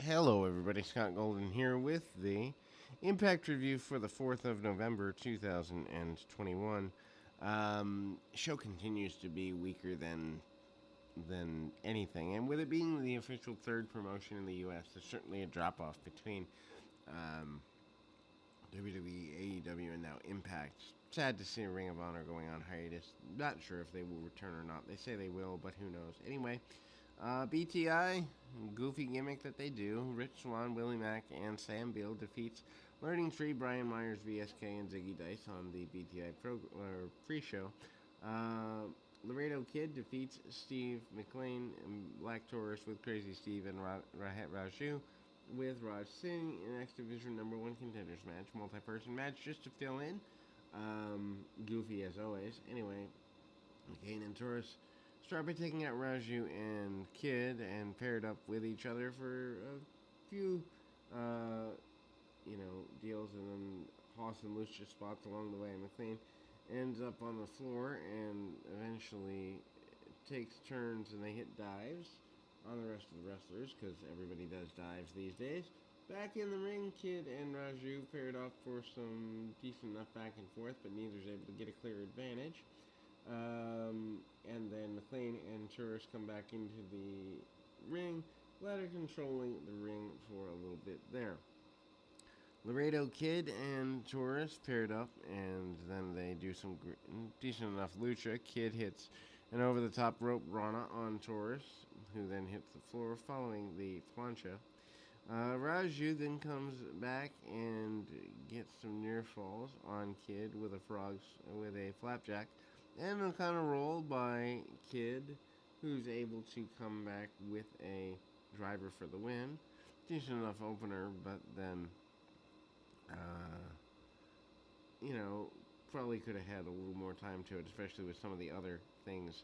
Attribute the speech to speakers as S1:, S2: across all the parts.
S1: Hello, everybody. Scott Golden here with the Impact Review for the 4th of November, 2021. Show continues to be weaker than anything, and with it being the official third promotion in the U.S., there's certainly a drop off between um, WWE, AEW, and now Impact. Sad to see Ring of Honor going on hiatus. Not sure if they will return or not. They say they will, but who knows? Anyway, BTI, goofy gimmick that they do. Rich Swann, Willie Mack, and Sam Beal defeats Learning Tree, Brian Myers, VSK, and Ziggy Dice on the BTI pre-show. Laredo Kid defeats Steve McLean and Black Taurus with Crazy Steve and Rahat Raju with Raj Singh in X Division number 1 contenders match. Multi-person match just to fill in. Goofy as always. Anyway, McCain and Taurus start by taking out Raju and Kid and paired up with each other for a few, deals, and then Hoss and Lucha spots along the way. McLean ends up on the floor and eventually takes turns and they hit dives on the rest of the wrestlers because everybody does dives these days. Back in the ring, Kid and Raju paired off for some decent enough back and forth, but neither's able to get a clear advantage. And then McLean and Taurus come back into the ring, Ladder controlling the ring for a little bit there. Laredo Kid and Taurus paired up, and then they do some decent enough lucha. Kid hits an over-the-top rope Rana on Taurus, who then hits the floor following the plancha. Raju then comes back and gets some near falls on Kid with a flapjack, and a kind of roll by Kid, who's able to come back with a driver for the win. Decent enough opener, but then uh, probably could have had a little more time to it, especially with some of the other things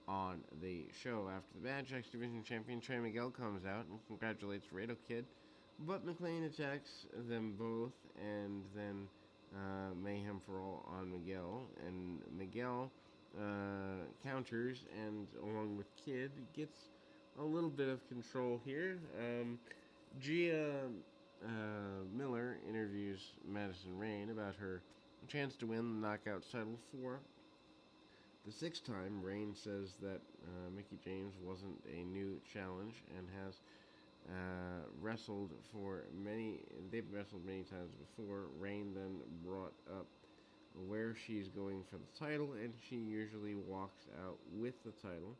S1: on the show. After the match, X Division Champion Trey Miguel comes out and congratulates Rado Kid, but McLean attacks them both, and then Mayhem for All on Miguel, and Miguel counters, and along with Kid, gets a little bit of control here. Gia Miller interviews Madison Rayne about her chance to win the Knockouts title for the sixth time. Rayne says that Mickie James wasn't a new challenge and has wrestled for many. They've wrestled many times before. Rayne then brought up where she's going for the title, and she usually walks out with the title.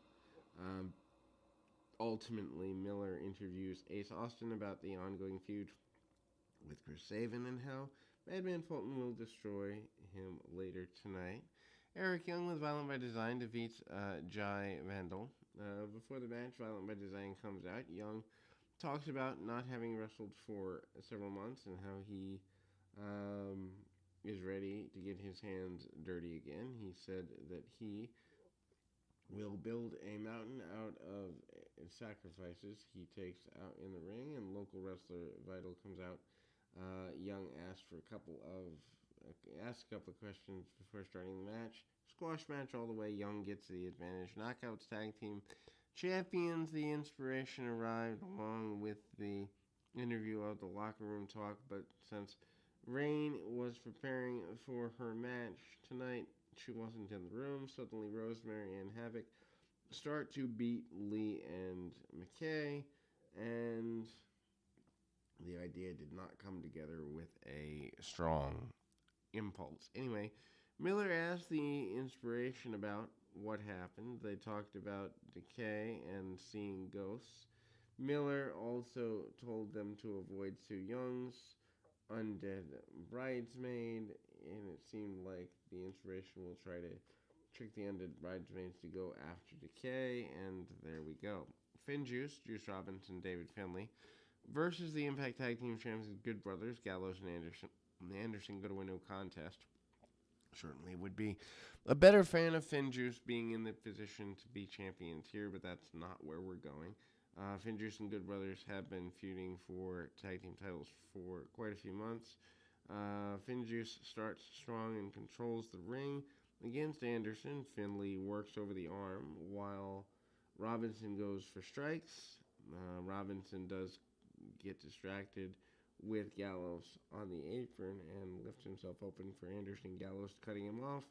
S1: Ultimately, Miller interviews Ace Austin about the ongoing feud with Chris Sabin and how Madman Fulton will destroy him later tonight. Eric Young with Violent by Design defeats Jai Vandal. Before the match, Violent by Design comes out. Young talks about not having wrestled for several months and how he is ready to get his hands dirty again. He said that he will build a mountain out of sacrifices he takes out in the ring, and local wrestler Vital comes out. Young asks a couple of questions before starting the match. Squash match all the way. Young gets the advantage. Knockouts tag team champions. The inspiration arrived along with the interview of the locker room talk, but since Rayne was preparing for her match tonight, she wasn't in the room. Suddenly, Rosemary and Havoc start to beat Lee and McKay, and the idea did not come together with a strong impulse. Anyway, Miller asked the inspiration about what happened. They talked about decay and seeing ghosts. Miller also told them to avoid Sue Young's undead bridesmaid, and it seemed like the inspiration will try to trick the undead bridesmaids to go after Decay, and there we go. Finn Juice Robinson, David Finlay, versus the Impact Tag Team Champions Good Brothers, Gallows and Anderson. Anderson go to a no contest. Certainly would be a better fan of Finn Juice being in the position to be champions here, but that's not where we're going. Finn Juice and Good Brothers have been feuding for tag team titles for quite a few months. Finn Juice starts strong and controls the ring against Anderson. Finlay works over the arm while Robinson goes for strikes. Robinson does get distracted with Gallows on the apron and lift himself open for Anderson. Gallows cutting him off.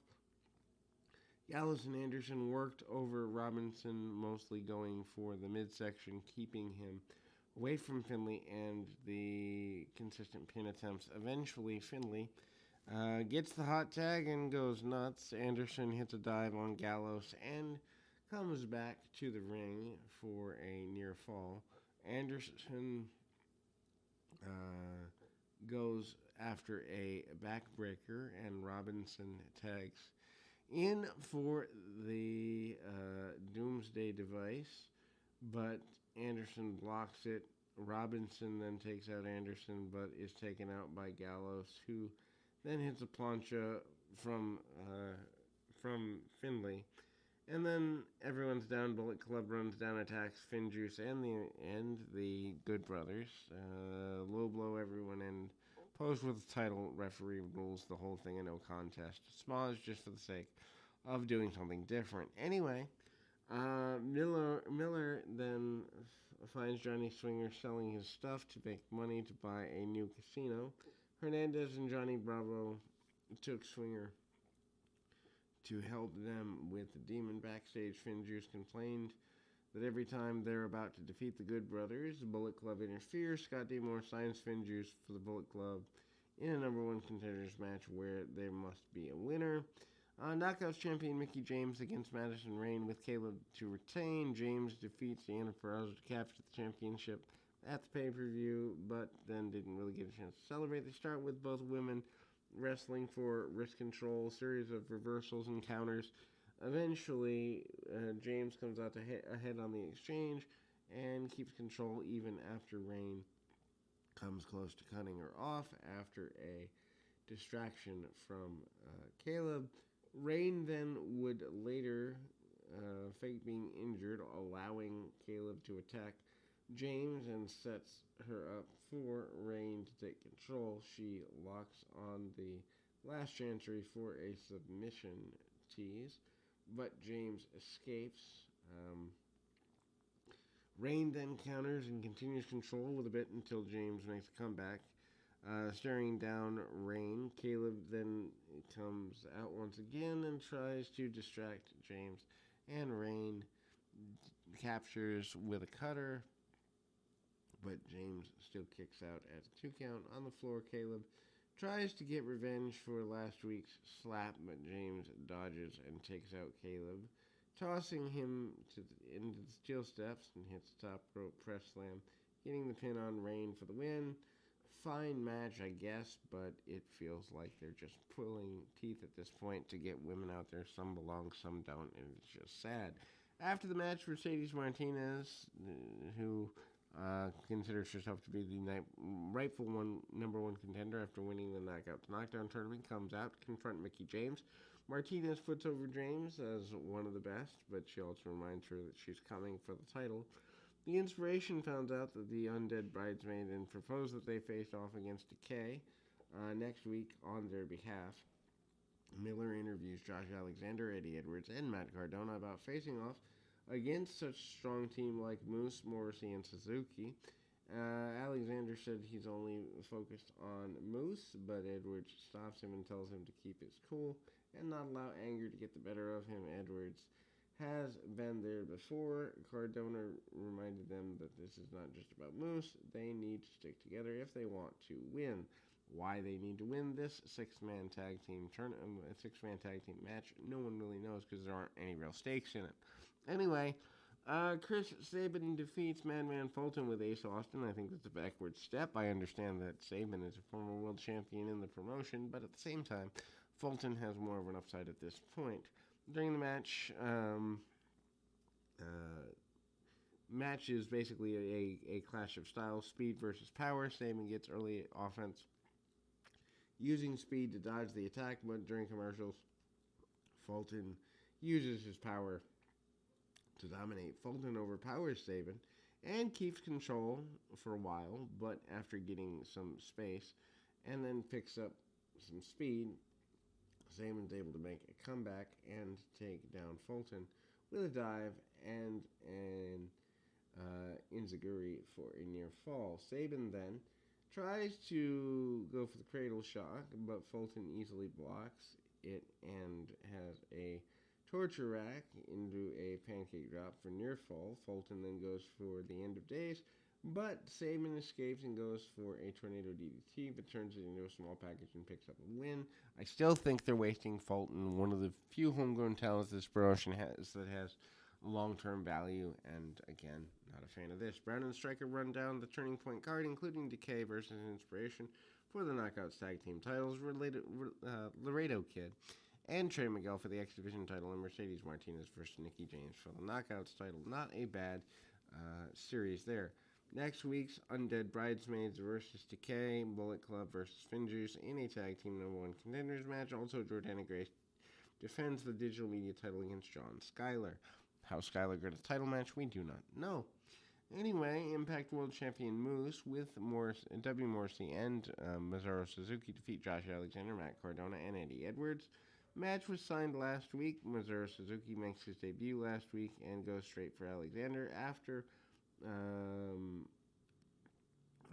S1: Gallows and Anderson worked over Robinson, mostly going for the midsection, keeping him away from Finlay and the consistent pin attempts. Eventually, Finlay gets the hot tag and goes nuts. Anderson hits a dive on Gallows and comes back to the ring for a near fall. Anderson goes after a backbreaker, and Robinson tags in for the Doomsday device, but Anderson blocks it. Robinson then takes out Anderson, but is taken out by Gallows, who then hits a plancha from Finlay. And then everyone's down. Bullet Club runs down, attacks FinJuice and the Good Brothers. Low blow everyone and pose with the title. Referee rules the whole thing a no contest. Small is just for the sake of doing something different. Anyway, Miller then finds Johnny Swinger selling his stuff to make money to buy a new casino. Hernandez and Johnny Bravo took Swinger to help them with the demon backstage. FinJuice complained that every time they're about to defeat the Good Brothers, the Bullet Club interferes. Scott D'Amore signs FinJuice for the Bullet Club in a number one contenders match where there must be a winner. Knockouts champion Mickie James against Madison Rayne with Caleb to retain. James defeats Deonna Purrazzo to capture the championship at the pay-per-view, but then didn't really get a chance to celebrate. They start with both women wrestling for wrist control, series of reversals and counters. Eventually, James comes out ahead on the exchange and keeps control even after Rayne comes close to cutting her off after a distraction from Caleb. Rayne then would later fake being injured, allowing Caleb to attack James and sets her up for Rayne to take control. She locks on the last chancery for a submission tease, but James escapes. Rayne then counters and continues control with a bit until James makes a comeback. Staring down Rayne, Caleb then comes out once again and tries to distract James, and Rayne captures with a cutter, but James still kicks out at a 2 count. On the floor, Caleb tries to get revenge for last week's slap, but James dodges and takes out Caleb, tossing him into the steel steps and hits the top rope press slam, getting the pin on Rayne for the win. Fine match, I guess, but it feels like they're just pulling teeth at this point to get women out there. Some belong, some don't, and it's just sad. After the match, Mercedes Martinez, who considers herself to be the rightful number one contender after winning the Knockout to Knockdown tournament, comes out to confront Mickie James. Martinez puts over James as one of the best, but she also reminds her that she's coming for the title. The Inspiration found out that the Undead Bridesmaid and proposed that they face off against Decay next week on their behalf. Miller interviews Josh Alexander, Eddie Edwards, and Matt Cardona about facing off against such a strong team like Moose, Morrissey, and Suzuki. Alexander said he's only focused on Moose, but Edwards stops him and tells him to keep his cool and not allow anger to get the better of him. Edwards has been there before. Cardona reminded them that this is not just about Moose. They need to stick together if they want to win. Why they need to win this six-man tag team match, no one really knows because there aren't any real stakes in it. Anyway, Chris Sabin defeats Madman Fulton with Ace Austin. I think that's a backward step. I understand that Sabin is a former world champion in the promotion, but at the same time, Fulton has more of an upside at this point. During the match, match is basically a clash of styles, speed versus power. Sabin gets early offense using speed to dodge the attack, but during commercials, Fulton uses his power to dominate. Fulton overpowers Sabin and keeps control for a while, but after getting some space and then picks up some speed, Sabin's able to make a comeback and take down Fulton with a dive and an Enziguri for a near fall. Sabin then tries to go for the cradle shock, but Fulton easily blocks it and has a torture rack into a pancake drop for near fall. Fulton then goes for the end of days, but Sabin escapes and goes for a tornado DDT, but turns it into a small package and picks up a win. I still think they're wasting Fulton, one of the few homegrown talents this promotion has that has long-term value, and again, not a fan of this. Brown and Striker run down the Turning Point card, including Decay versus Inspiration for the Knockouts Tag Team titles, Laredo Kid and Trey Miguel for the X Division title, and Mercedes Martinez versus Nikki James for the Knockouts title. Not a bad series there. Next week's Undead Bridesmaids versus Decay, Bullet Club versus Finjuice in a tag team #1 contenders match. Also, Jordana Grace defends the digital media title against John Skyler. How Skyler got a title match, we do not know. Anyway, Impact World Champion Moose with W. Morrissey and Masaru Suzuki defeat Josh Alexander, Matt Cardona, and Eddie Edwards. Match was signed last week. Masaru Suzuki makes his debut last week and goes straight for Alexander after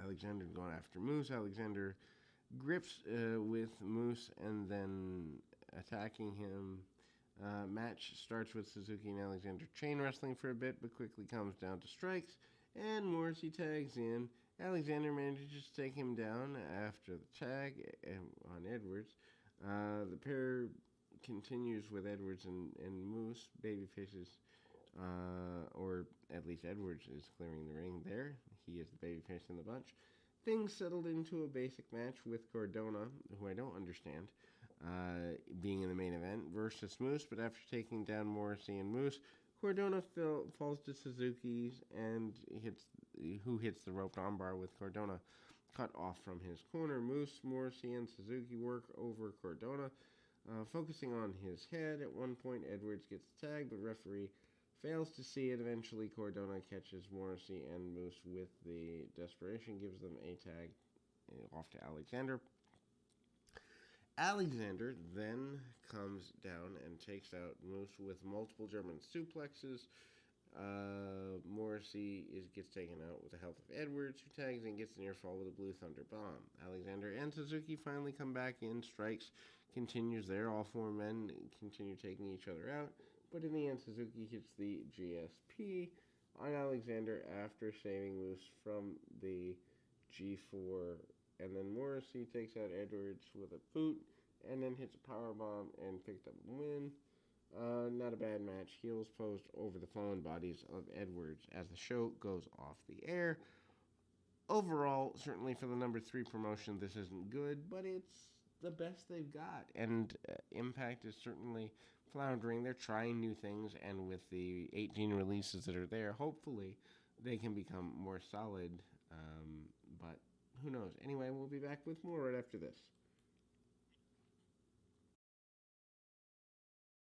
S1: Alexander going after Moose. Alexander grips with Moose and then attacking him. Match starts with Suzuki and Alexander chain wrestling for a bit, but quickly comes down to strikes, and Morrissey tags in. Alexander manages to take him down after the tag on Edwards. The pair continues with Edwards and Moose. Babyfaces, or at least Edwards is clearing the ring there. He is the babyface in the bunch. Things settled into a basic match with Cardona, who I don't understand, being in the main event, versus Moose, but after taking down Morrissey and Moose, Cardona falls to Suzuki's and who hits the roped armbar with Cardona cut off from his corner. Moose, Morrissey, and Suzuki work over Cardona, focusing on his head. At one point, Edwards gets the tag, but referee fails to see it. Eventually, Cardona catches Morrissey and Moose with the desperation, gives them a tag off to Alexander. Alexander then comes down and takes out Moose with multiple German suplexes. Morrissey gets taken out with the help of Edwards, who tags and gets near fall with a Blue Thunder Bomb. Alexander and Suzuki finally come back in. Strikes continues there. All four men continue taking each other out, but in the end, Suzuki hits the GSP on Alexander after saving Moose from the G4. And then Morrissey takes out Edwards with a boot and then hits a powerbomb and picked up a win. Not a bad match. Heels posed over the fallen bodies of Edwards as the show goes off the air. Overall, certainly for the #3 promotion, this isn't good, but it's the best they've got. And Impact is certainly floundering. They're trying new things, and with the 18 releases that are there, hopefully they can become more solid. But who knows? Anyway, we'll be back with more right after this.